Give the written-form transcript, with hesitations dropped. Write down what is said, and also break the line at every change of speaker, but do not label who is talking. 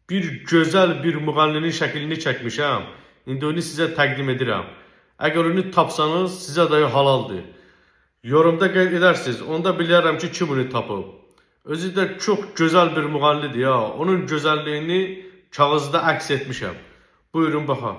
bir gözəl bir müğənninin şəklini çəkmişəm. İndi onu sizə təqdim edirəm. Əgər onu tapsanız, sizə də halaldır. Yorumda qeyd edərsiniz. Onda bilərəm ki, kim onu tapıb. Özü də çox gözəl bir müğənnidir ya. Onun gözəlliyini kağızda əks etmişəm. Buyurun baxaq.